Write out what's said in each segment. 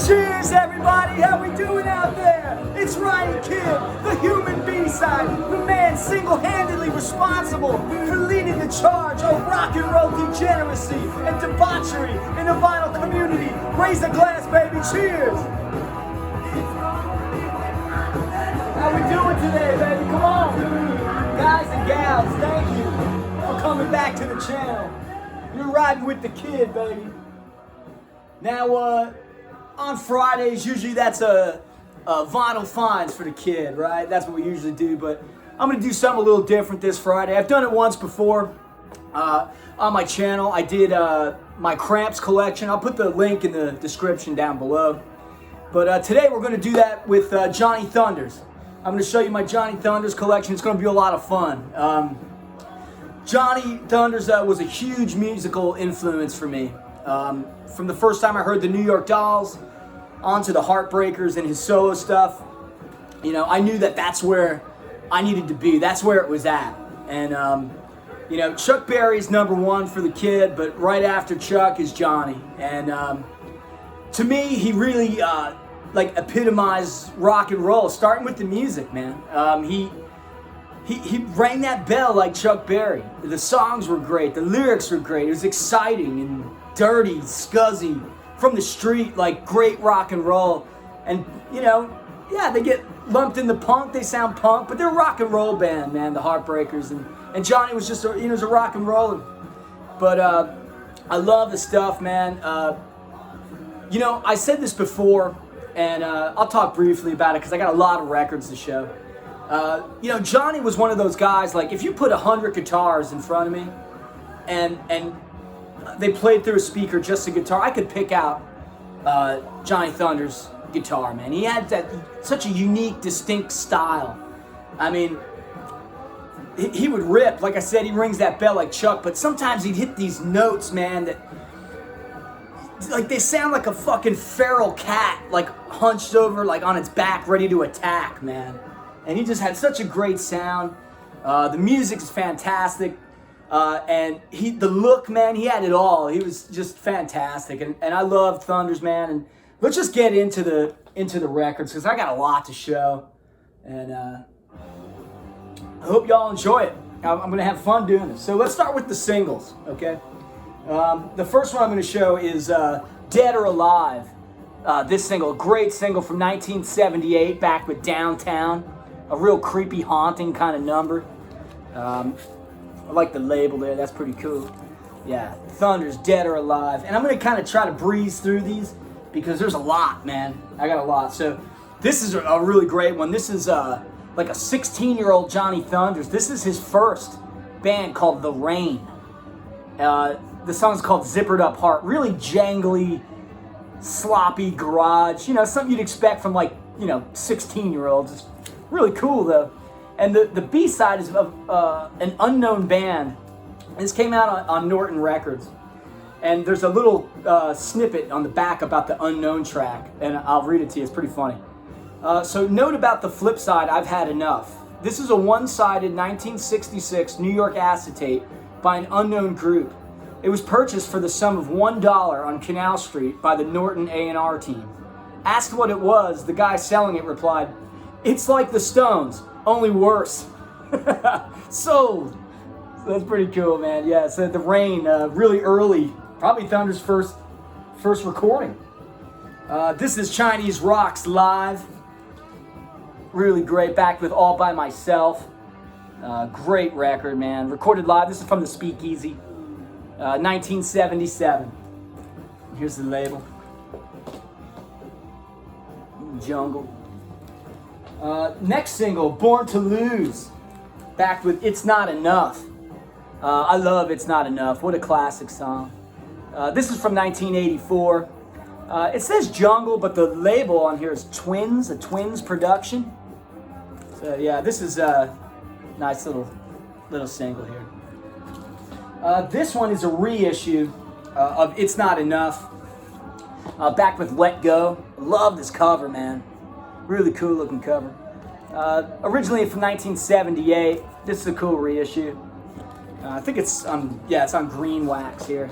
Cheers, everybody! How we doing out there? It's Ryan Kidd, the human B-side, the man single-handedly responsible for leading the charge of rock and roll degeneracy and debauchery in the vinyl community. Raise a glass, baby! Cheers! How we doing today, baby? Come on! Guys and gals, thank you for coming back to the channel. You're riding with the kid, baby. Now, on Fridays, usually that's a vinyl finds for the kid, right? That's what we usually do, but I'm gonna do something a little different this Friday. I've done it once before on my channel. I did my Cramps Collection. I'll put the link in the description down below. But today we're gonna do that with Johnny Thunders. I'm gonna show you my Johnny Thunders collection. It's gonna be a lot of fun. Johnny Thunders was a huge musical influence for me. From the first time I heard the New York Dolls onto the Heartbreakers and his solo stuff, you know, I knew that that's where I needed to be. That's where it was at. And, you know, Chuck Berry's #1 for the kid, but right after Chuck is Johnny. And to me, he really, like, epitomized rock and roll, starting with the music, man. He rang that bell like Chuck Berry. The songs were great. The lyrics were great. It was exciting and dirty, scuzzy, from the street, like great rock and roll. And, you know, yeah, they get lumped into punk. They sound punk, but they're a rock and roll band, man, the Heartbreakers. And Johnny was just, he was a rock and roller. But I love the stuff, man. You know, I said this before, and I'll talk briefly about it because I got a lot of records to show. You know, Johnny was one of those guys, like, if you put 100 guitars in front of me and they played through a speaker, just a guitar, I could pick out Johnny Thunders' guitar, man. He had such a unique, distinct style. I mean, he would rip. Like I said, he rings that bell like Chuck, but sometimes he'd hit these notes, man, that, like, they sound like a fucking feral cat, like, hunched over, like, on its back, ready to attack, man. And he just had such a great sound. The music's fantastic. And the look, man, he had it all. He was just fantastic. And I love Thunders, man. And let's just get into the records, because I got a lot to show. And I hope y'all enjoy it. I'm going to have fun doing this. So let's start with the singles, okay? The first one I'm going to show is Dead or Alive. This single, a great single from 1978, back with Downtown. A real creepy, haunting kind of number. I like the label there. That's pretty cool. Yeah, Thunders, Dead or Alive. And I'm going to kind of try to breeze through these because there's a lot, man. I got a lot. So this is a really great one. This is like a 16-year-old Johnny Thunders. This is his first band called The Rain. The song's called Zippered Up Heart. Really jangly, sloppy garage. You know, something you'd expect from, like, you know, 16-year-olds. It's really cool, though. And the B-side is of an unknown band. This came out on Norton Records. And there's a little snippet on the back about the unknown track. And I'll read it to you. It's pretty funny. So note about the flip side, I've Had Enough. This is a one-sided 1966 New York acetate by an unknown group. It was purchased for the sum of $1 on Canal Street by the Norton A&R team. Asked what it was, the guy selling it replied, "It's like the Stones, only worse." Sold. So that's pretty cool, man. Yeah, so The Rain, really early, probably Thunder's first recording. This is Chinese Rocks Live. Really great, back with All By Myself. Great record, man. Recorded live. This is from the Speakeasy, 1977. Here's the label. Jungle. Next single, Born to Lose. Back with It's Not Enough. I love It's Not Enough. What a classic song. This is from 1984. It says Jungle, but the label on here is Twins, a Twins production. So yeah, this is a nice little single here. This one is a reissue of It's Not Enough. Back with Let Go. Love this cover, man. Really cool looking cover. Originally from 1978. This is a cool reissue. I think it's on green wax here.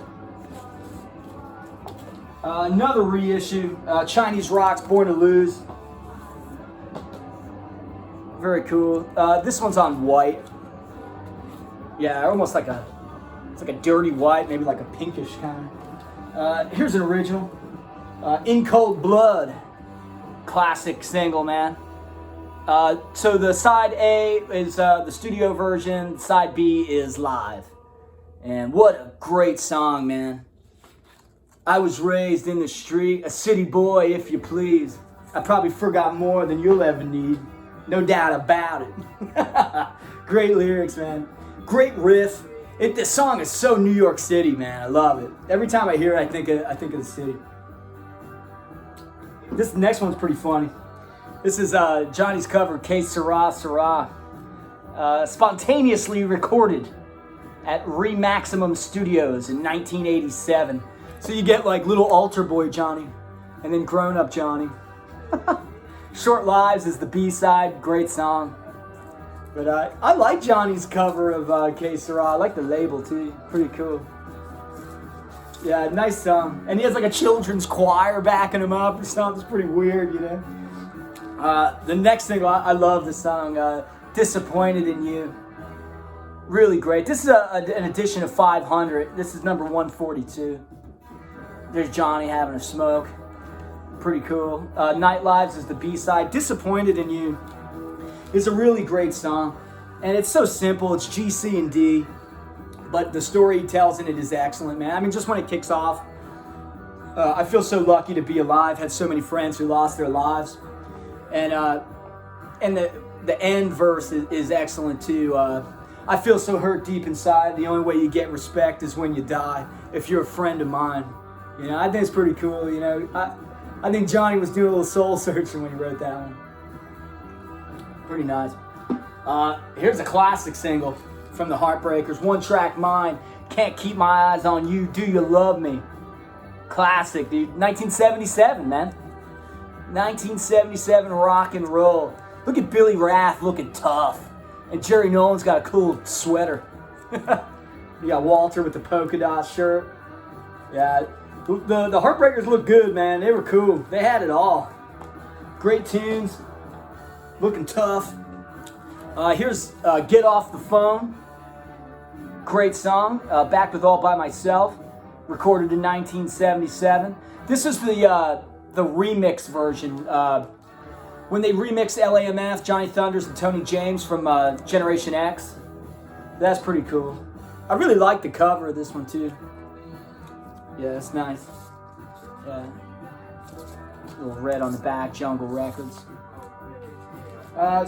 Another reissue, Chinese Rock's Born to Lose. Very cool. This one's on white. Yeah, almost like it's like a dirty white, maybe like a pinkish kind of. Here's an original. In Cold Blood. Classic single, man. So the side A is the studio version, side B is live. And what a great song, man. I was raised in the street, a city boy, if you please. I probably forgot more than you'll ever need. No doubt about it. Great lyrics, man. Great riff. This song is so New York City, man. I love it. Every time I hear it, I think of the city. This next one's pretty funny. This is Johnny's cover, Que Sera Sera. Spontaneously recorded at Remaximum Studios in 1987. So you get like little altar boy Johnny, and then grown up Johnny. Short Lives is the B-side, great song. But I like Johnny's cover of Que Sera. I like the label too, pretty cool. Yeah, nice song. And he has like a children's choir backing him up or something. It's pretty weird, you know. The next thing, I love the song, Disappointed in You. Really great. This is an edition of 500. This is number 142. There's Johnny having a smoke. Pretty cool. Night Lives is the B-side. Disappointed in You is a really great song. And it's so simple. It's G, C, and D. But the story he tells in it is excellent, man. I mean, just when it kicks off, I feel so lucky to be alive. Had so many friends who lost their lives. And the end verse is excellent, too. I feel so hurt deep inside. The only way you get respect is when you die. If you're a friend of mine. You know, I think it's pretty cool, you know. I think Johnny was doing a little soul searching when he wrote that one. Pretty nice. Here's a classic single from the Heartbreakers. One Track Mind. Can't Keep My Eyes on You. Do You Love Me? Classic, dude. 1977, man. 1977 rock and roll. Look at Billy Rath looking tough. And Jerry Nolan's got a cool sweater. You got Walter with the polka dot shirt. Yeah. The Heartbreakers look good, man. They were cool. They had it all. Great tunes. Looking tough. Here's Get Off the Phone. Great song. Back with All By Myself. Recorded in 1977. This is the remix version. When they remixed LAMF, Johnny Thunders, and Tony James from Generation X. That's pretty cool. I really like the cover of this one, too. Yeah, it's nice. Yeah. A little red on the back, Jungle Records.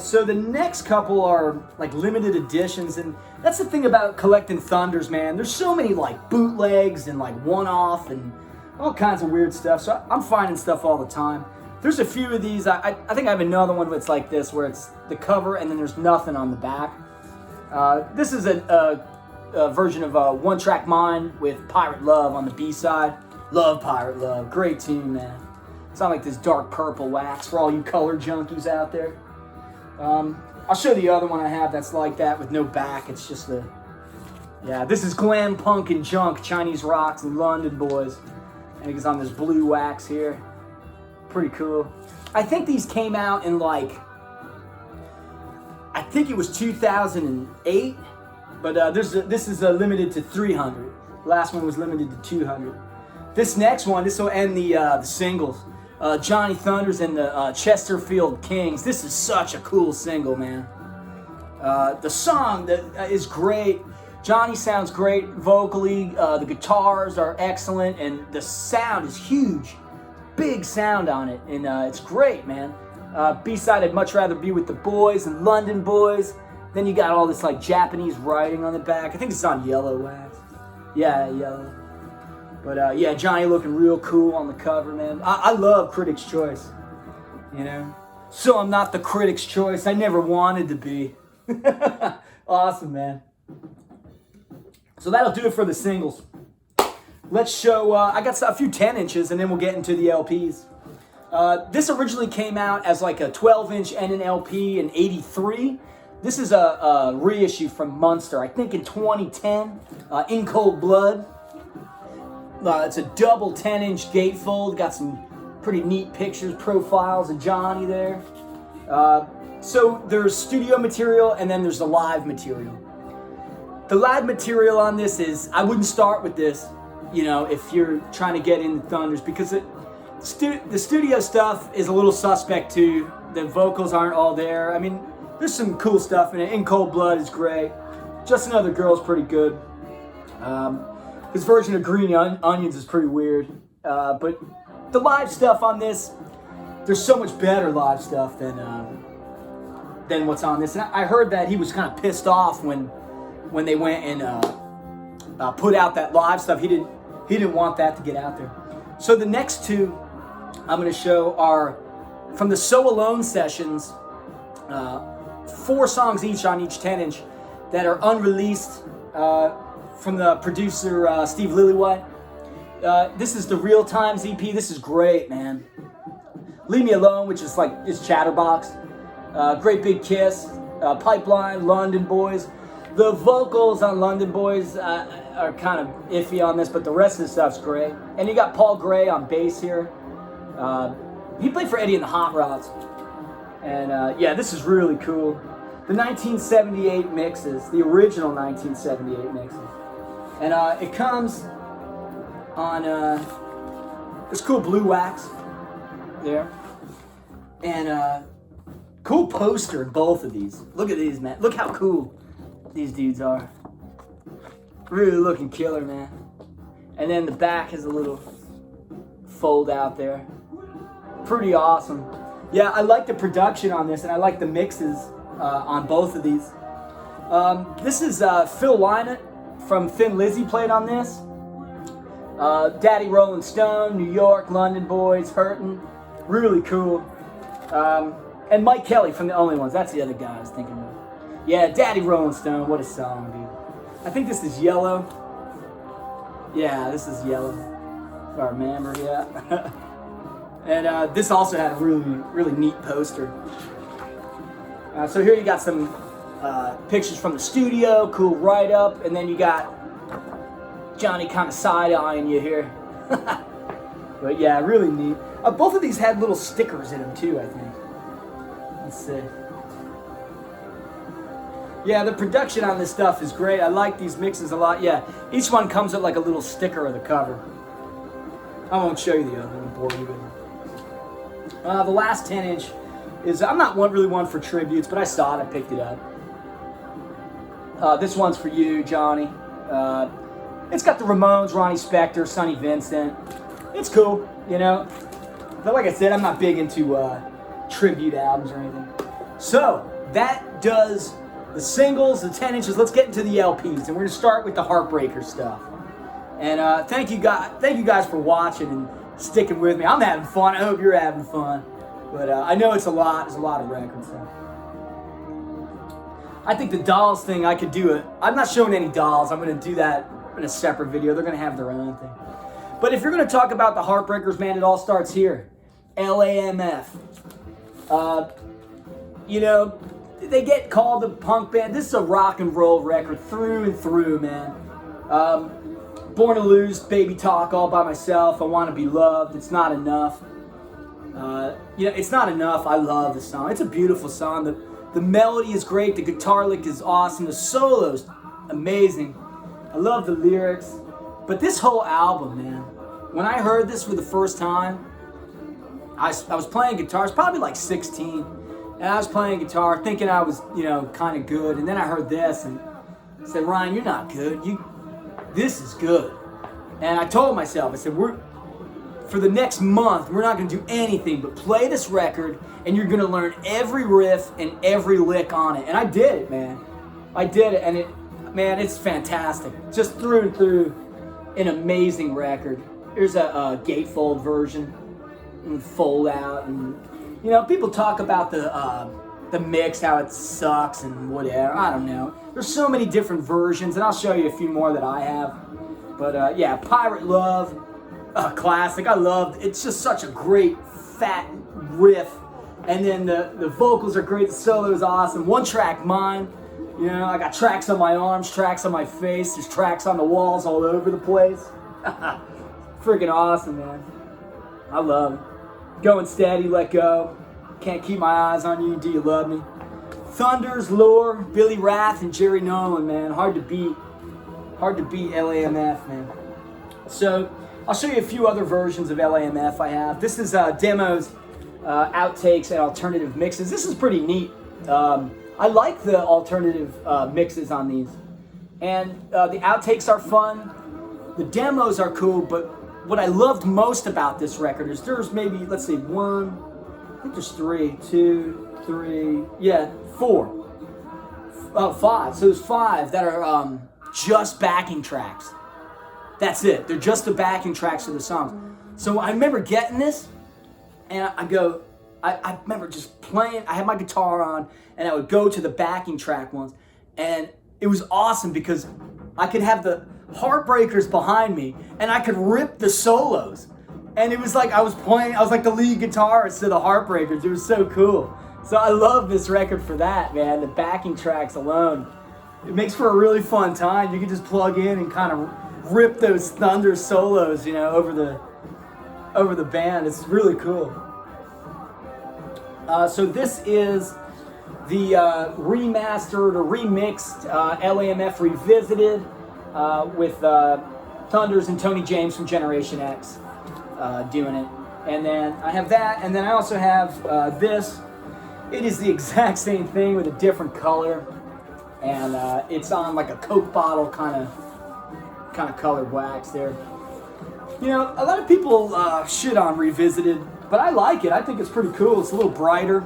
So the next couple are like limited editions, and that's the thing about collecting Thunders, man. There's so many like bootlegs and like one-off and all kinds of weird stuff. So I'm finding stuff all the time. There's a few of these. I think I have another one that's like this, where it's the cover and then there's nothing on the back. This is a version of One Track Mind with Pirate Love on the B-side. Love Pirate Love. Great tune, man. It's not like this dark purple wax for all you color junkies out there. I'll show the other one I have that's like that with no back. It's just this is Glam Punk and Junk, Chinese Rocks and London Boys. And it's on this blue wax here. Pretty cool. I think these came out in like, I think it was 2008. But this is limited to 300. Last one was limited to 200. This next one, this will end the singles. Johnny Thunders and the Chesterfield Kings. This is such a cool single, man. The song is great. Johnny sounds great vocally. The guitars are excellent, and the sound is huge. Big sound on it, and it's great, man. B-side, I'd much rather be with the boys and London Boys. Then you got all this like Japanese writing on the back. I think it's on yellow wax. Yeah, yellow. But yeah, Johnny looking real cool on the cover, man. I love Critics' Choice, you know. So I'm not the Critics' Choice. I never wanted to be. Awesome, man. So that'll do it for the singles. Let's show, I got a few 10 inches and then we'll get into the LPs. This originally came out as like a 12-inch and an LP in '83. This is a reissue from Munster, I think in 2010, In Cold Blood. It's a double 10-inch gatefold. Got some pretty neat pictures, profiles of Johnny there. So there's studio material and then there's the live material. The live material on this is, I wouldn't start with this, you know, if you're trying to get into Thunders, because the studio stuff is a little suspect too. The vocals aren't all there. I mean, there's some cool stuff in it. In Cold Blood is great. Just Another Girl's pretty good. His version of Green Onions is pretty weird. But the live stuff on this, there's so much better live stuff than what's on this. And I heard that he was kind of pissed off when they went and put out that live stuff. He didn't want that to get out there. So the next two I'm going to show are from the So Alone sessions. 4 songs each on each 10-inch that are unreleased from the producer Steve Lillywhite. This is the Real Times EP. This is great, man. Leave Me Alone, which is like it's Chatterbox. Great Big Kiss, Pipeline, London Boys. The vocals on London Boys are kind of iffy on this, but the rest of the stuff's great. And you got Paul Gray on bass here. He played for Eddie and the Hot Rods. And yeah, this is really cool. The 1978 mixes, the original 1978 mixes. And it comes on this cool blue wax there. And cool poster in both of these. Look at these, man. Look how cool these dudes are. Really looking killer, man. And then the back has a little fold out there. Pretty awesome. Yeah, I like the production on this, and I like the mixes on both of these. This is Phil Lynott from Thin Lizzy played on this. Daddy Rolling Stone, New York, London Boys, Hurtin'. Really cool. And Mike Kelly from The Only Ones. That's the other guy I was thinking of. Yeah, Daddy Rolling Stone. What a song, dude. I think this is Yellow. Yeah, this is Yellow. If I remember, yeah. And this also had a really neat poster. So here you got some pictures from the studio, cool write-up, and then you got Johnny kind of side-eyeing you here. But yeah, really neat. Both of these had little stickers in them too, I think. Let's see. Yeah, the production on this stuff is great. I like these mixes a lot. Yeah, each one comes with like a little sticker of the cover. I won't show you the other one, bore you with it. The last 10-inch is, I'm not really one for tributes, but I saw it, I picked it up. This one's for you, Johnny. It's got the Ramones, Ronnie Spector, Sonny Vincent. It's cool, you know. But like I said, I'm not big into tribute albums or anything. So, that does the singles, the 10 inches. Let's get into the LPs, and we're going to start with the Heartbreakers stuff. And thank you guys for watching and sticking with me. I'm having fun. I hope you're having fun. But I know it's a lot. There's a lot of records. So. I think the Dolls thing, I could do it. I'm not showing any Dolls. I'm going to do that in a separate video. They're going to have their own thing. But if you're going to talk about the Heartbreakers, man, it all starts here. LAMF. You know, they get called a punk band. This is a rock and roll record through and through, man. Born to Lose, Baby Talk, All By Myself, I Want to Be Loved, It's Not Enough. You know, It's Not Enough, I love the song. It's a beautiful song. The melody is great, the guitar lick is awesome, the solo's amazing. I love the lyrics. But this whole album, man, when I heard this for the first time, I was playing guitar. I was probably like 16, and I was playing guitar thinking I was, you know, kind of good. And then I heard this and I said, Ryan, you're not good. This is good. And I told myself, I said, for the next month, we're not going to do anything but play this record, and you're going to learn every riff and every lick on it. And I did it, man. I did it, and man, it's fantastic. Just through and through. an amazing record. There's a gatefold version, and fold out, and you know, people talk about the mix, how it sucks and whatever. I don't know. There's so many different versions, and I'll show you a few more that I have. But yeah, Pirate Love, classic. I loved. It's just such a great fat riff, and then the vocals are great. The solo is awesome. One Track Mind. You know, I got tracks on my arms, tracks on my face. There's tracks on the walls all over the place. Freaking awesome, man. I love it. Going Steady, Let Go. Can't Keep My Eyes on You, Do You Love Me? Thunders, Lure, Billy Rath, and Jerry Nolan, man. Hard to beat. Hard to beat LAMF, man. So, I'll show you a few other versions of LAMF I have. This is demos, outtakes, and alternative mixes. This is pretty neat. I like the alternative mixes on these. And the outtakes are fun. The demos are cool, but what I loved most about this record is there's maybe, let's see, one, I think there's four. Oh, five. So there's five that are just backing tracks. That's it. They're just the backing tracks of the songs. So I remember getting this, and I remember just playing. I had my guitar on, and I would go to the backing track ones, and it was awesome because I could have the Heartbreakers behind me, and I could rip the solos. And it was like I was like the lead guitarist to the Heartbreakers. It was so cool. So I love this record for that, man. The backing tracks alone. It makes for a really fun time. You can just plug in and kind of rip those Thunder solos, you know, over the band. It's really cool. So this is the remastered or remixed LAMF Revisited with Thunders and Tony James from Generation X doing it. And then I have that, and then I also have this. It is the exact same thing with a different color, and it's on like a Coke bottle kind of colored wax there. You know, a lot of people shit on Revisited, but I like it. I think it's pretty cool. It's a little brighter.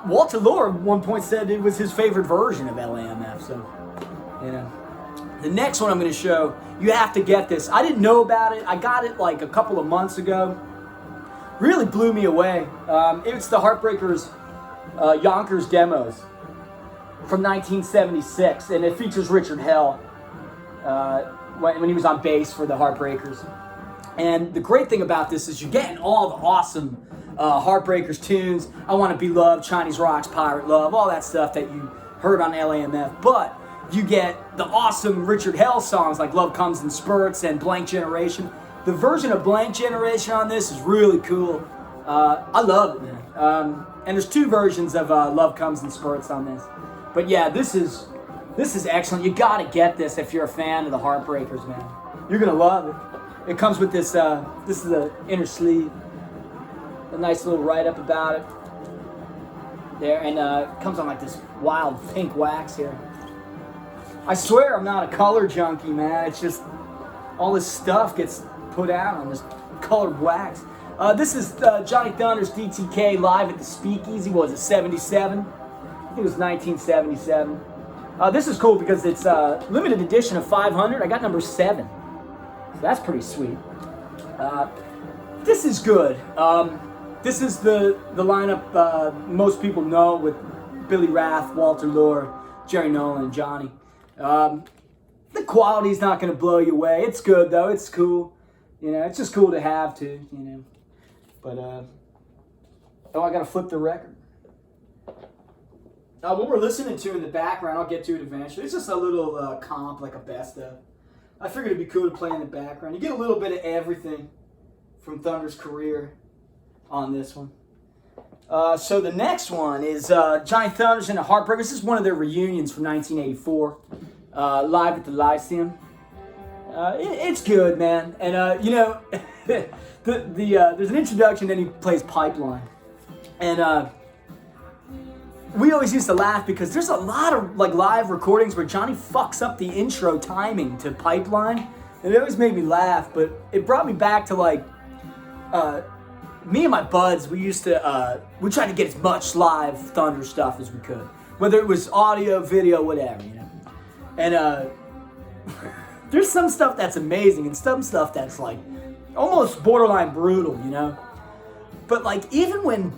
Walter Lure at one point said it was his favorite version of LAMF, so, you know. The next one I'm going to show, you have to get this. I didn't know about it. I got it like a couple of months ago. Really blew me away. It's the Heartbreakers Yonkers demos from 1976, and it features Richard Hell when he was on bass for the Heartbreakers. And the great thing about this is you're getting all the awesome Heartbreakers tunes. I Want to Be Loved, Chinese Rocks, Pirate Love, all that stuff that you heard on LAMF. But you get the awesome Richard Hell songs like Love Comes in Spurts and Blank Generation. The version of Blank Generation on this is really cool. I love it, man. And there's two versions of Love Comes in Spurts on this. But yeah, this is excellent. You gotta get this if you're a fan of the Heartbreakers, man. You're gonna love it. It comes with this. This is the inner sleeve. A nice little write-up about it. There, and it comes on like this wild pink wax here. I swear I'm not a color junkie, man. It's just all this stuff gets put out on this colored wax. This is Johnny Thunders DTK live at the Speakeasy. What was it, 77? I think it was 1977. This is cool because it's a limited edition of 500. I got number 7. So that's pretty sweet. This is good. This is the lineup most people know with Billy Rath, Walter Lure, Jerry Nolan, and Johnny. The quality's not going to blow you away. It's good, though. It's cool. You know, it's just cool to have, too, you know. But, oh, I got to flip the record. What we're listening to in the background, I'll get to it eventually. It's just a little comp, like a best of. I figured it'd be cool to play in the background. You get a little bit of everything from Thunder's career on this one. So the next one is Johnny Thunders and the Heartbreakers. This is one of their reunions from 1984, live at the Lyceum. It's good, man. And you know, there's an introduction, then he plays Pipeline, and we always used to laugh because there's a lot of like live recordings where Johnny fucks up the intro timing to Pipeline, and it always made me laugh. But it brought me back to like. Me and my buds, we used to, we tried to get as much live Thunder stuff as we could. Whether it was audio, video, whatever, you know. And there's some stuff that's amazing and some stuff that's like almost borderline brutal, you know? But like, even when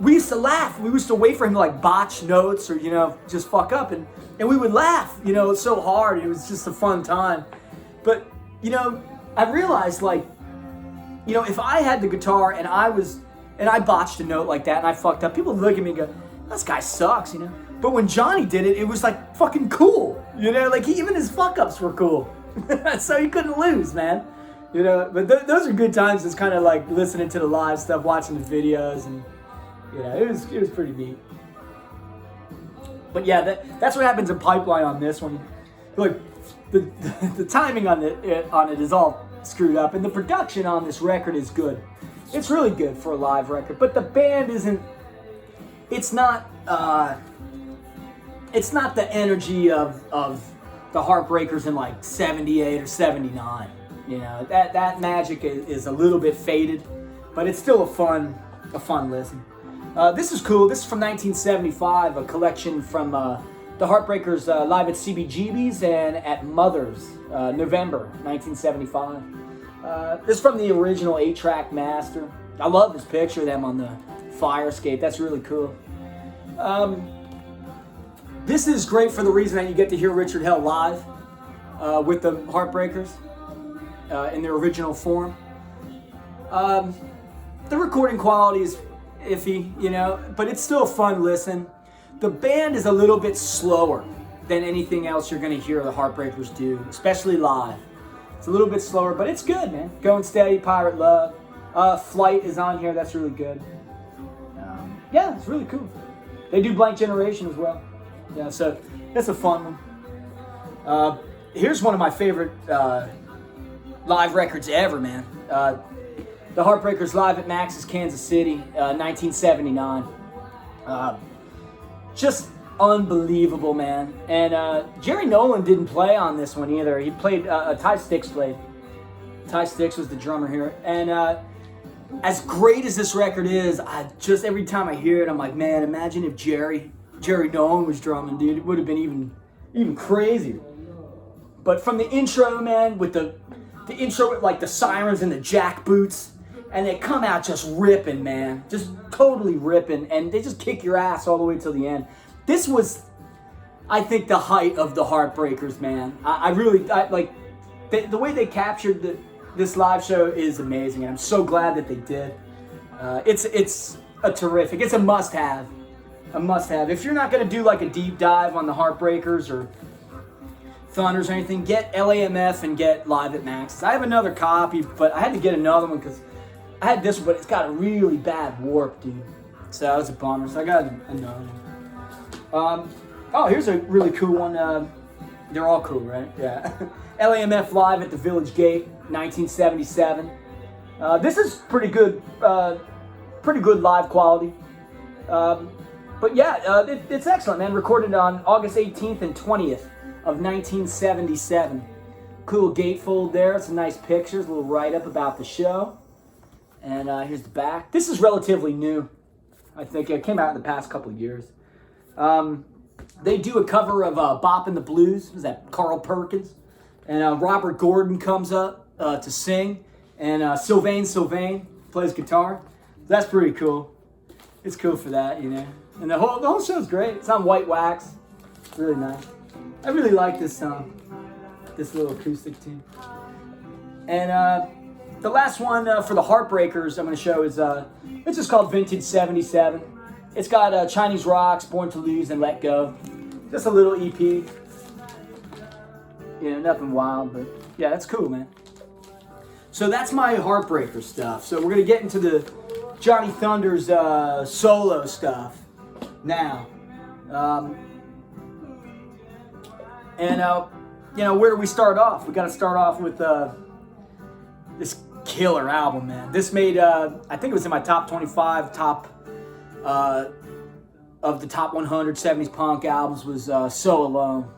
we used to laugh, we used to wait for him to like botch notes or, you know, just fuck up, and we would laugh, you know, so hard. It was just a fun time. But, you know, I realized, like, you know, if I had the guitar and I botched a note like that and I fucked up, people would look at me and go, this guy sucks, you know? But when Johnny did it, it was like fucking cool, you know? Like, even his fuck ups were cool. So he couldn't lose, man. You know, but those are good times, just kind of like listening to the live stuff, watching the videos, and, you know, it was pretty neat. But yeah, that's what happens in Pipeline on this one. Look, the timing on it is all screwed up, and the production on this record is good. It's really good for a live record, but the band isn't. It's not the energy of the Heartbreakers in like '78 or '79. You know, that magic is a little bit faded, but it's still a fun listen. This is cool. This is from 1975, a collection from the Heartbreakers live at CBGB's and at Mother's, November 1975. This is from the original 8-track master. I love this picture of them on the fire escape. That's really cool. This is great for the reason that you get to hear Richard Hell live with the Heartbreakers in their original form. The recording quality is iffy, you know, but it's still a fun listen. The band is a little bit slower than anything else you're going to hear the Heartbreakers do, especially live. It's a little bit slower, but it's good, man. Going Steady, Pirate Love. Flight is on here. That's really good. Yeah, it's really cool. They do Blank Generation as well. Yeah, so that's a fun one. Here's one of my favorite live records ever, man. The Heartbreakers live at Max's Kansas City, 1979. Just unbelievable, man. And Jerry Nolan didn't play on this one either. He played, Ty Sticks played. Ty Sticks was the drummer here. And as great as this record is, every time I hear it, I'm like, man, imagine if Jerry Nolan was drumming, dude. It would have been even crazier. But from the intro, man, with the intro with like the sirens and the jack boots, and they come out just ripping, man. Just totally ripping, and they just kick your ass all the way till the end. This was, I think, the height of the Heartbreakers, man. I really like the way they captured this live show is amazing, and I'm so glad that they did. It's a terrific, it's a must-have. A must-have. If you're not going to do like a deep dive on the Heartbreakers or Thunders or anything, get LAMF and get Live at Max's. I have another copy, but I had to get another one because I had this one, but it's got a really bad warp, dude. So that was a bummer. So I got another one. Oh, here's a really cool one. They're all cool, right? Yeah. LAMF Live at the Village Gate, 1977. This is pretty good live quality. But yeah, it's excellent, man. Recorded on August 18th and 20th of 1977. Cool gatefold there. Some nice pictures, a little write-up about the show. And here's the back. This is relatively new. I think it came out in the past couple of years. They do a cover of Bop in the Blues. Is that Carl Perkins? And Robert Gordon comes up to sing. And Sylvain plays guitar. That's pretty cool. It's cool for that, you know. And the whole show's great. It's on white wax. It's really nice. I really like this this little acoustic tune. And the last one for the Heartbreakers I'm going to show is it's just called Vintage 77. It's got Chinese Rocks, Born to Lose, and Let Go. Just a little EP. You know, nothing wild, but yeah, that's cool, man. So that's my Heartbreaker stuff. So we're going to get into the Johnny Thunders solo stuff now. You know, where do we start off? We got to start off with this killer album, man. This made, I think it was in my top 25, of the top 100 70s punk albums was So Alone.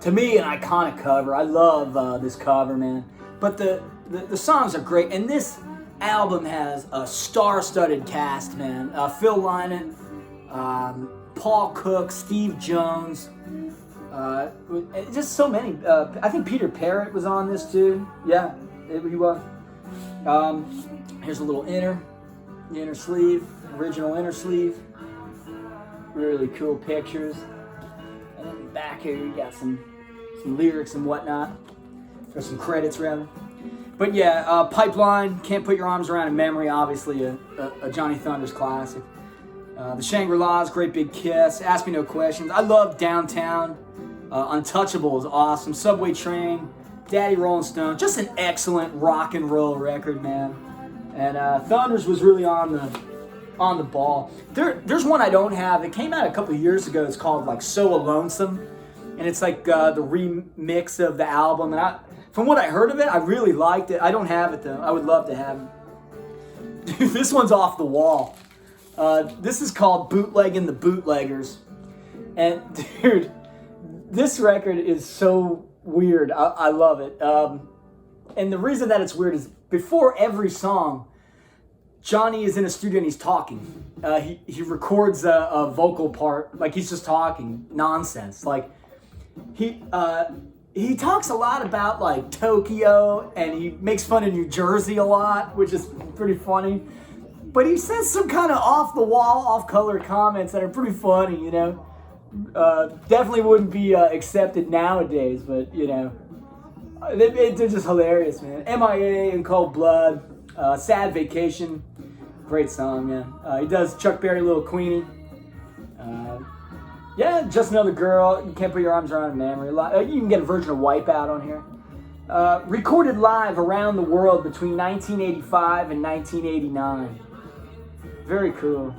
To me, an iconic cover. I love this cover, man. But the songs are great, and this album has a star-studded cast, man. Phil Lynott, Paul Cook, Steve Jones, Just so many. I think Peter Parrott was on this too. Yeah, he was. Here's a little the inner sleeve, original inner sleeve. Really cool pictures. And then back here you got some lyrics and whatnot. There's some credits rather. But yeah, Pipeline, Can't Put Your Arms Around in Memory, obviously a Johnny Thunders classic. The Shangri-Las, Great Big Kiss, Ask Me No Questions. I love Downtown. Untouchable is awesome. Subway Train, Daddy Rolling Stone. Just an excellent rock and roll record, man. And Thunders was really on the ball. There's one I don't have. It came out a couple of years ago. It's called like So Lonesome, and it's like the remix of the album. And from what I heard of it, I really liked it. I don't have it though. I would love to have it. Dude, this one's off the wall. This is called Bootlegging the Bootleggers, and dude, this record is so weird. I love it. And the reason that it's weird is before every song, Johnny is in a studio and he's talking. He records a vocal part, like he's just talking nonsense. Like he talks a lot about like Tokyo, and he makes fun of New Jersey a lot, which is pretty funny. But he says some kind of off-the-wall, off-color comments that are pretty funny, you know. Definitely wouldn't be accepted nowadays, but you know, they're just hilarious, man. MIA in Cold Blood, Sad Vacation. Great song, man. He does Chuck Berry, Little Queenie. Yeah, Just Another Girl. You Can't Put Your Arms Around a Memory. You can get a version of Wipeout on here. Recorded live around the world between 1985 and 1989. Very cool.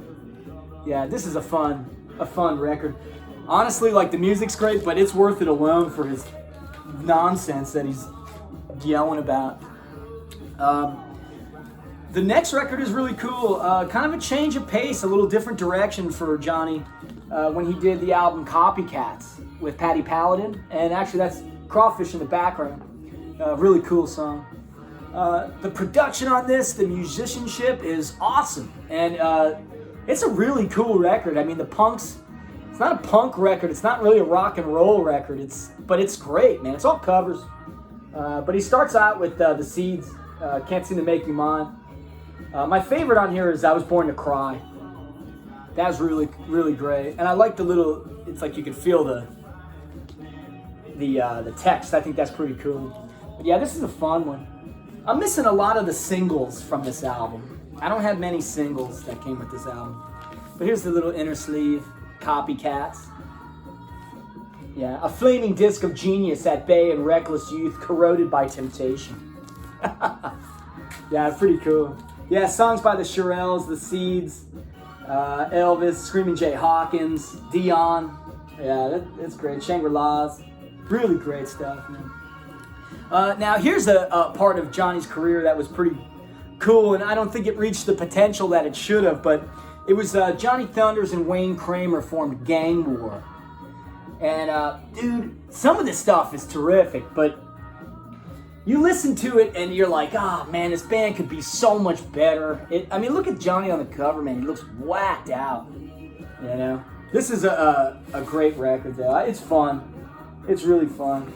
Yeah, this is a fun record. Honestly, like the music's great, but it's worth it alone for his nonsense that he's yelling about. The next record is really cool. Kind of a change of pace, a little different direction for Johnny when he did the album Copycats with Paddy Paladin. And actually that's Crawfish in the background. Really cool song. The production on this, the musicianship is awesome. And it's a really cool record. I mean, it's not a punk record. It's not really a rock and roll record. But it's great, man. It's all covers. But he starts out with the Seeds, Can't Seem to Make You Mine. My favorite on here is I Was Born to Cry. That was really, really great. And I like the little, it's like you can feel the text. I think that's pretty cool. But yeah, this is a fun one. I'm missing a lot of the singles from this album. I don't have many singles that came with this album. But here's the little inner sleeve, Copycats. Yeah, a flaming disc of genius at bay and reckless youth, corroded by temptation. Yeah, pretty cool. Yeah, songs by the Shirelles, the Seeds, Elvis, Screaming Jay Hawkins, Dion. Yeah, that's great. Shangri-Las. Really great stuff, man. Now, here's a part of Johnny's career that was pretty cool, and I don't think it reached the potential that it should have, but it was Johnny Thunders and Wayne Kramer formed Gang War. And, dude, some of this stuff is terrific, but you listen to it and you're like, man, this band could be so much better. I mean, look at Johnny on the cover, man. He looks whacked out, you know? This is a great record, though. It's fun. It's really fun.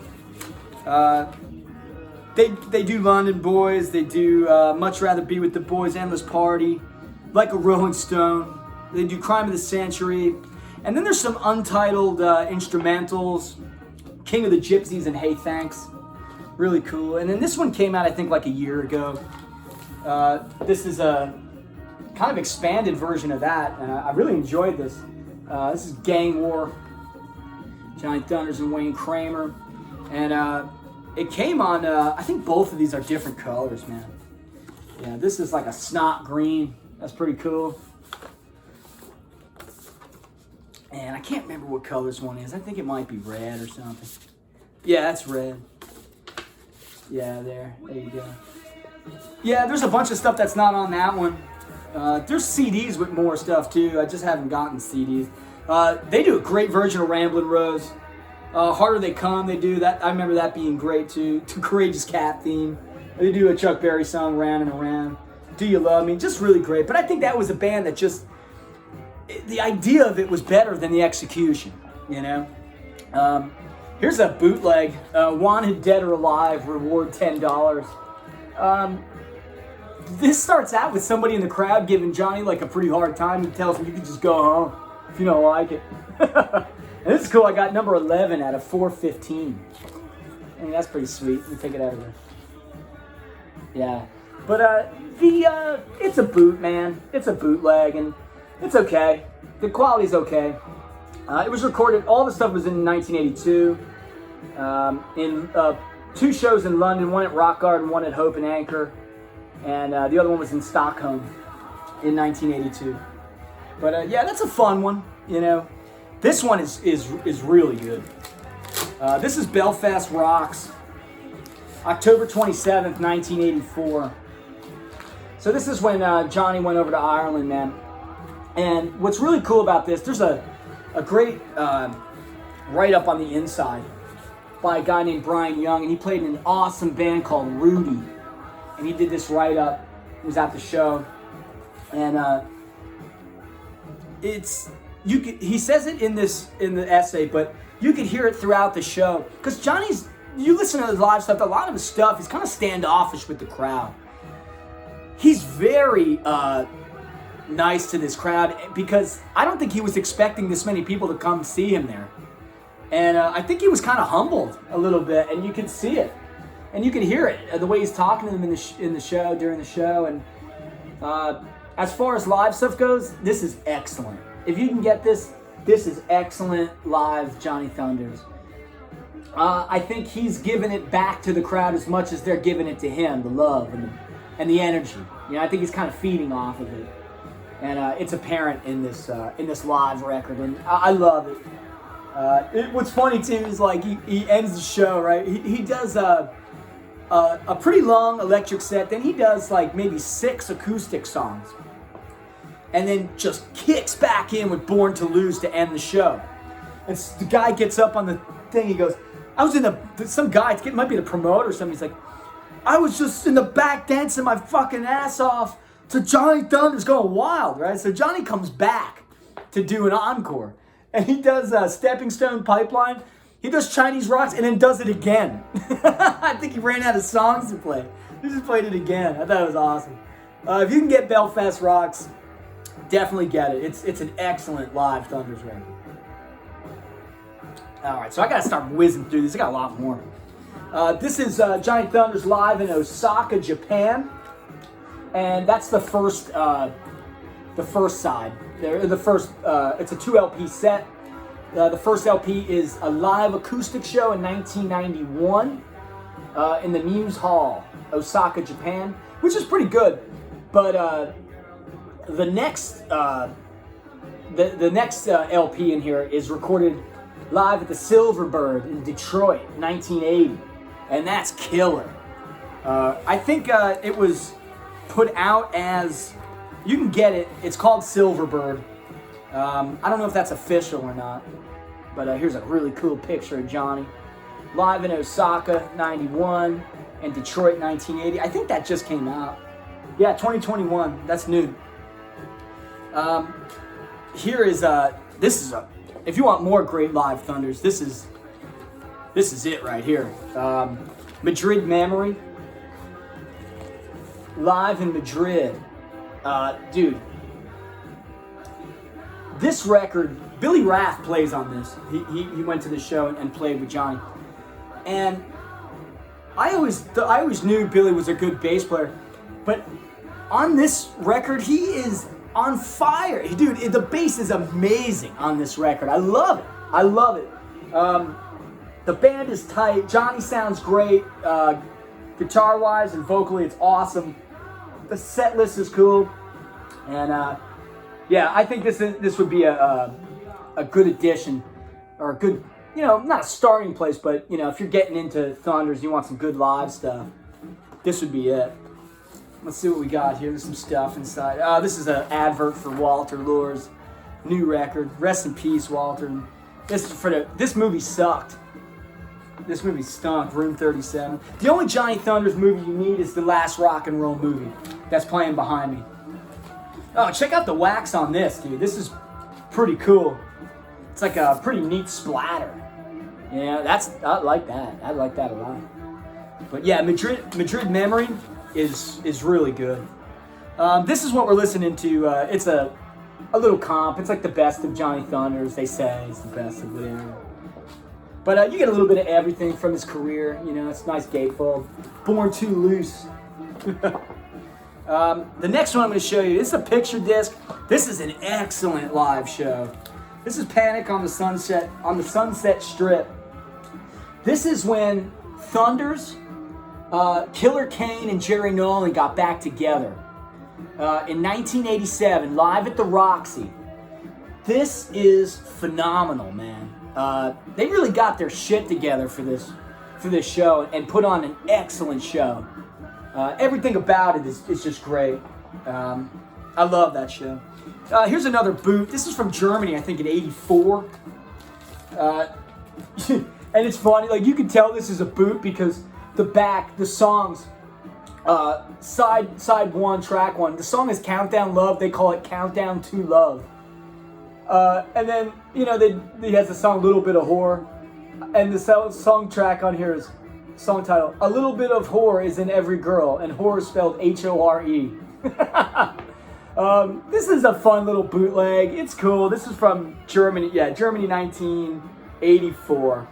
They do London Boys. They do Much Rather Be With the Boys, Endless Party, Like a Rolling Stone. They do Crime of the Century. And then there's some untitled instrumentals, King of the Gypsies and Hey Thanks. Really cool. And then this one came out, I think, like a year ago. This is a kind of expanded version of that, and I really enjoyed this. This is Gang War, Johnny Thunders and Wayne Kramer. And it came on, I think both of these are different colors, man. Yeah, this is like a snot green. That's pretty cool. And I can't remember what color this one is. I think it might be red or something. Yeah, that's red. Yeah, there you go. Yeah, there's a bunch of stuff that's not on that one. There's CDs with more stuff too. I just haven't gotten CDs. They do a great version of Ramblin' Rose. Harder They Come, they do that. I remember that being great too. Courageous Cat theme. They do a Chuck Berry song, Round and Around. Do You Love Me? Just really great. But I think that was a band that just, the idea of it was better than the execution, you know? Here's a bootleg. Wanted Dead or Alive, reward $10. This starts out with somebody in the crowd giving Johnny like a pretty hard time. He tells him you can just go home if you don't like it. And this is cool. I got number 11 out of 415. I mean, that's pretty sweet. Let me take it out of there. Yeah. But it's a boot, man. It's a bootleg, and it's okay. The quality's okay. It was recorded, all the stuff was in 1982. In 2 shows in London, one at Rock Garden, one at Hope and Anchor. And the other one was in Stockholm in 1982. But yeah, that's a fun one, you know. This one is really good. This is Belfast Rocks, October 27th, 1984. So this is when Johnny went over to Ireland, man. And what's really cool about this, there's a great write-up on the inside by a guy named Brian Young, and he played in an awesome band called Rudy. And he did this write-up. He was at the show. And he says it in the essay, but you could hear it throughout the show. Because Johnny's, you listen to his live stuff, a lot of his stuff, he's kind of standoffish with the crowd. He's very nice to this crowd because I don't think he was expecting this many people to come see him there. And I think he was kind of humbled a little bit, and you could see it. And you can hear it, the way he's talking to them in the show, during the show. And as far as live stuff goes, this is excellent. If you can get this is excellent live Johnny Thunders. I think he's giving it back to the crowd as much as they're giving it to him, the love and the energy. You know, I think he's kind of feeding off of it. And it's apparent in this live record, and I love it. What's funny too is like he ends the show, right? He does a pretty long electric set, then he does like maybe 6 acoustic songs, and then just kicks back in with Born to Lose to end the show. And the guy gets up on the thing, he goes, I was in some guy, it might be the promoter or something, he's like, I was just in the back dancing my fucking ass off to Johnny Thunders going wild, right? So Johnny comes back to do an encore, and he does Stepping Stone Pipeline. He does Chinese Rocks and then does it again. I think he ran out of songs to play. He just played it again. I thought it was awesome. If you can get Belfast Rocks, definitely get it. It's an excellent live Thunders record. All right, so I got to start whizzing through this. I got a lot more. This is Johnny Thunders live in Osaka, Japan. And that's the first side. It's a 2 LP set. The first LP is a live acoustic show in 1991 in the Muse Hall, Osaka, Japan, which is pretty good. But the next LP in here is recorded live at the Silverbird in Detroit, 1980, and that's killer. I think it was put out as, you can get it, it's called Silverbird. I don't know if that's official or not, but here's a really cool picture of Johnny live in Osaka 91 and Detroit 1980. I think that just came out. Yeah, 2021. That's new. Here is if you want more great live Thunders, this is it right here. Madrid Memory. Live in Madrid. Dude, this record, Billy Rath plays on this. He went to the show and played with Johnny. And I always knew Billy was a good bass player, but on this record, he is on fire. Dude, the bass is amazing on this record. I love it. The band is tight. Johnny sounds great. Guitar-wise and vocally, it's awesome. The set list is cool. And yeah, I think this would be a good addition, or a good, not a starting place, but if you're getting into Thunders, you want some good live stuff, this would be it. Let's see what we got here. There's some stuff inside. This is an advert for Walter Lure's new record. Rest in peace, Walter. This movie sucked. This movie stunk. Room 37. The only Johnny Thunders movie you need is the last rock and roll movie that's playing behind me. Oh, check out the wax on this, dude. This is pretty cool. It's like a pretty neat splatter. Yeah, I like that. I like that a lot. But yeah, Madrid Memory is really good. This is what we're listening to. It's a little comp. It's like the best of Johnny Thunders. They say it's the best of whatever. But you get a little bit of everything from his career. You know, it's a nice gatefold. Born Too Loose. The next one I'm going to show you, this is a picture disc. This is an excellent live show. This is Panic on the Sunset Strip. This is when Thunders, Killer Kane, and Jerry Nolan got back together in 1987, live at the Roxy. This is phenomenal, man. They really got their shit together for this show and put on an excellent show. Everything about it is just great. I love that show. Here's another boot. This is from Germany, I think in '84. And it's funny, like you can tell this is a boot because the back, the songs, side one, track one. The song is Countdown Love. They call it Countdown to Love. And then, you know, he has the song Little Bit of Whore. And the song track on here is song title, A Little Bit of Whore is in Every Girl. And whore is spelled H-O-R-E. This is a fun little bootleg. It's cool. This is from Germany. Yeah, Germany 1984.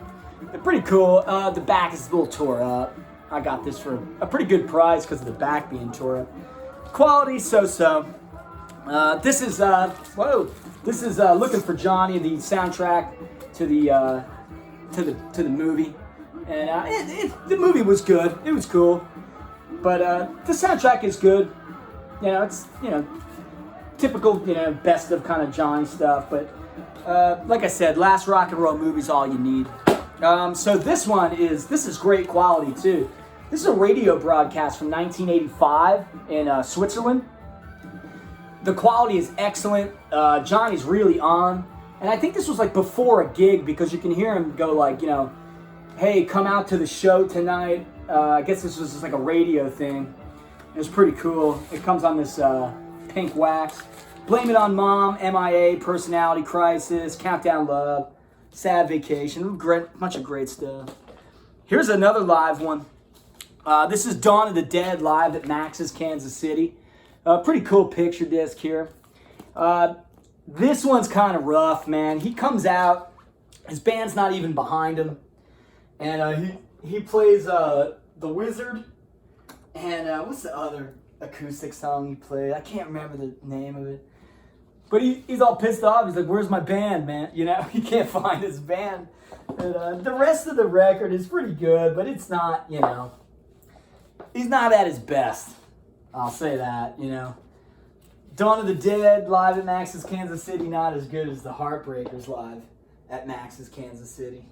They're pretty cool. The back is a little tore up. I got this for a pretty good price because of the back being tore up. Quality, so-so. This is Looking for Johnny, the soundtrack to the movie, and the movie was good. It was cool, but the soundtrack is good. You know, it's typical best of kind of Johnny stuff. But like I said, last rock and roll movie's all you need. So this is great quality too. This is a radio broadcast from 1985 in Switzerland. The quality is excellent. Johnny's really on. And I think this was like before a gig because you can hear him go like, hey, come out to the show tonight. I guess this was just like a radio thing. It was pretty cool. It comes on this pink wax. Blame It on Mom, MIA, Personality Crisis, Countdown Love, Sad Vacation. Bunch of great stuff. Here's another live one. This is Dawn of the Dead live at Max's Kansas City. Pretty cool picture disc here. This one's kind of rough, man. He comes out, his band's not even behind him, and he plays The Wizard, and what's the other acoustic song he played? I can't remember the name of it. But he's all pissed off. He's like, where's my band, man? He can't find his band. And, the rest of the record is pretty good, but it's not, he's not at his best. I'll say that, Dawn of the Dead live at Max's Kansas City, not as good as the Heartbreakers live at Max's Kansas City.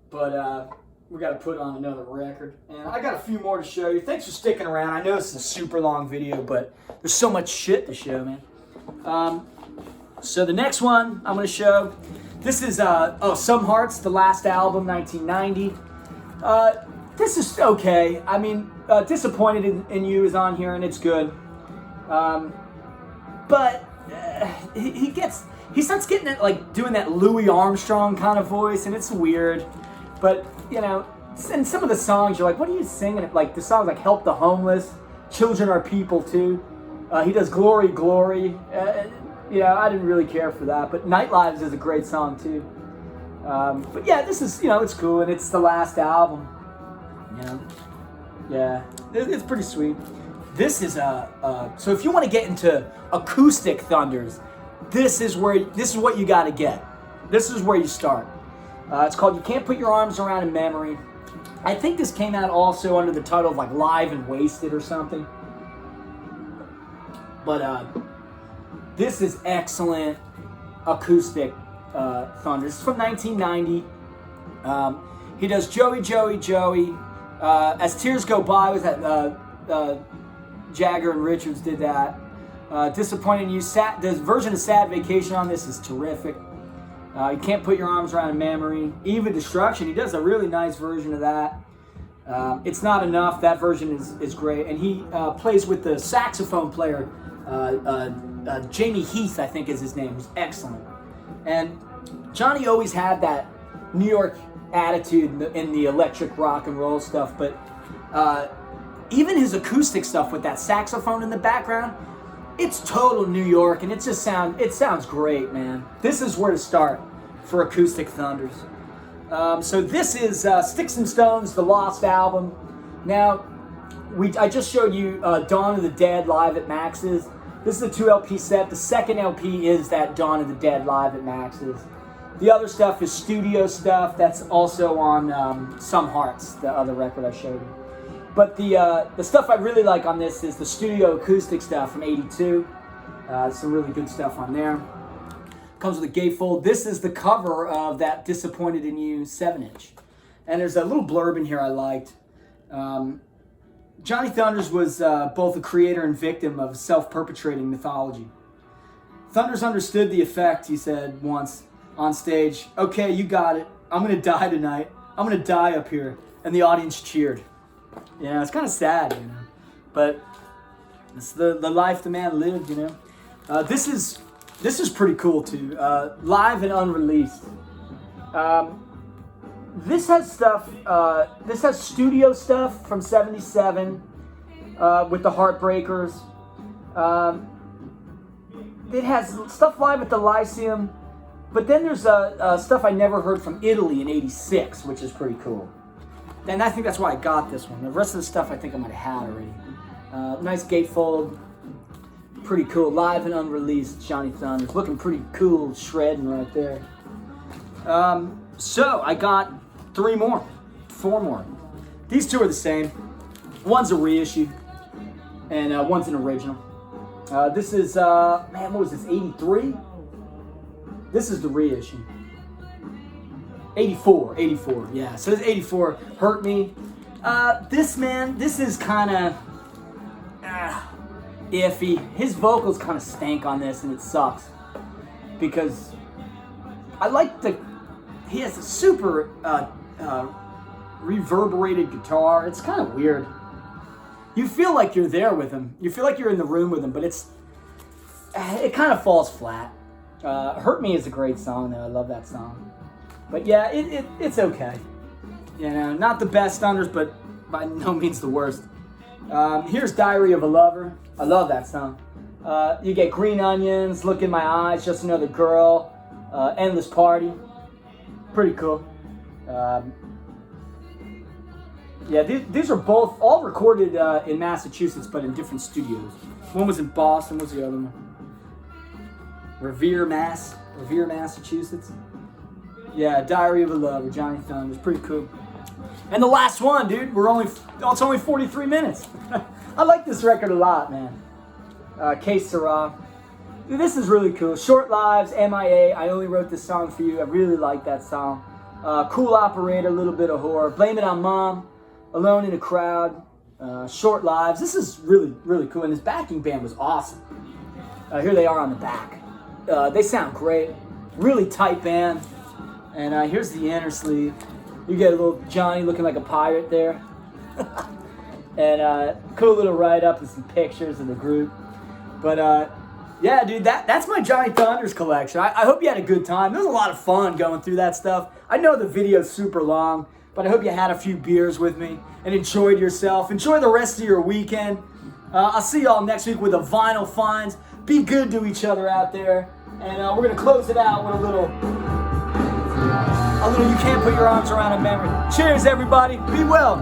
But we got to put on another record. And I got a few more to show you. Thanks for sticking around. I know this is a super long video, but there's so much shit to show, man. So the next one I'm going to show, this is Some Hearts, the last album, 1990. This is okay. I mean, Disappointed in You is on here, and it's good. But he starts getting it, like doing that Louis Armstrong kind of voice, and it's weird. But and some of the songs you're like, what are you singing? Like the songs like Help the Homeless, Children Are People too. He does Glory, Glory. I didn't really care for that, but Night Lives is a great song too. But yeah, this is it's cool, and it's the last album. Yeah, it's pretty sweet. This is so if you want to get into acoustic Thunders, this is what you got to get. This is where you start. It's called You Can't Put Your Arms Around a Memory. I think this came out also under the title of like Live and Wasted or something. But this is excellent acoustic Thunders. It's from 1990. He does Joey, Joey, Joey. As Tears Go By was that Jagger and Richards did that. Disappointing You. The version of Sad Vacation on this is terrific. You Can't Put Your Arms Around a Memory. Even Destruction, he does a really nice version of that. It's Not Enough, that version is great. And he plays with the saxophone player, Jamie Heath, I think is his name. He's excellent. And Johnny always had that New York attitude in the electric rock and roll stuff, but even his acoustic stuff with that saxophone in the background, it's total New York, and it sounds great, man. This is where to start for Acoustic Thunders. So this is Sticks and Stones, the Lost album. Now, I just showed you Dawn of the Dead live at Max's. This is a 2 LP set. The second LP is that Dawn of the Dead live at Max's. The other stuff is studio stuff that's also on Some Hearts, the other record I showed you. But the stuff I really like on this is the studio acoustic stuff from '82. Some really good stuff on there. Comes with a gatefold. This is the cover of that Disappointed in You 7-inch. And there's a little blurb in here I liked. Johnny Thunders was both a creator and victim of self-perpetrating mythology. Thunders understood the effect, he said once on stage. Okay, you got it. I'm going to die tonight. I'm going to die up here. And the audience cheered. Yeah, it's kind of sad, you know. But it's the life the man lived, you know. This is pretty cool, too. Live and unreleased. This has stuff, this has studio stuff from '77 with the Heartbreakers. It has stuff live at the Lyceum, but then there's stuff I never heard from Italy in '86, which is pretty cool. And I think that's why I got this one. The rest of the stuff I think I might have had already. Nice gatefold, pretty cool. Live and unreleased Johnny Thunders. Looking pretty cool, shredding right there. So I got 4 more. These two are the same. One's a reissue, and one's an original. This is, man, what was this, 83? This is the reissue. 84, yeah. So this 84, Hurt Me. This is kind of iffy. His vocals kind of stank on this, and it sucks. Because I like he has a super reverberated guitar. It's kind of weird. You feel like you're there with him. You feel like you're in the room with him, but it kind of falls flat. Hurt Me is a great song, though. I love that song. But yeah, it's okay. You know, not the best Thunders, but by no means the worst. Here's Diary of a Lover. I love that song. You get Green Onions, Look in My Eyes, Just Another Girl, Endless Party. Pretty cool. Yeah, these are both all recorded in Massachusetts, but in different studios. One was in Boston. What's the other one? Revere, Massachusetts. Yeah, Diary of a Lover, Johnny Thunders. Pretty cool. And the last one, dude. It's only 43 minutes. I like this record a lot, man. Que Sera. Dude, this is really cool. Short Lives, MIA. I Only Wrote This Song for You. I really like that song. Cool Operator, Little Bit of Horror. Blame It on Mom. Alone in a Crowd. Short Lives. This is really, really cool. And his backing band was awesome. Here they are on the back. They sound great. Really tight band. And here's the inner sleeve. You get a little Johnny looking like a pirate there. And cool little write-up and some pictures of the group. But yeah, dude, that's my Johnny Thunders collection. I hope you had a good time. It was a lot of fun going through that stuff. I know the video's super long, but I hope you had a few beers with me and enjoyed yourself. Enjoy the rest of your weekend. I'll see y'all next week with the Vinyl Finds. Be good to each other out there. And we're going to close it out with a little You Can't Put Your Arms Around a Memory. Cheers, everybody. Be well.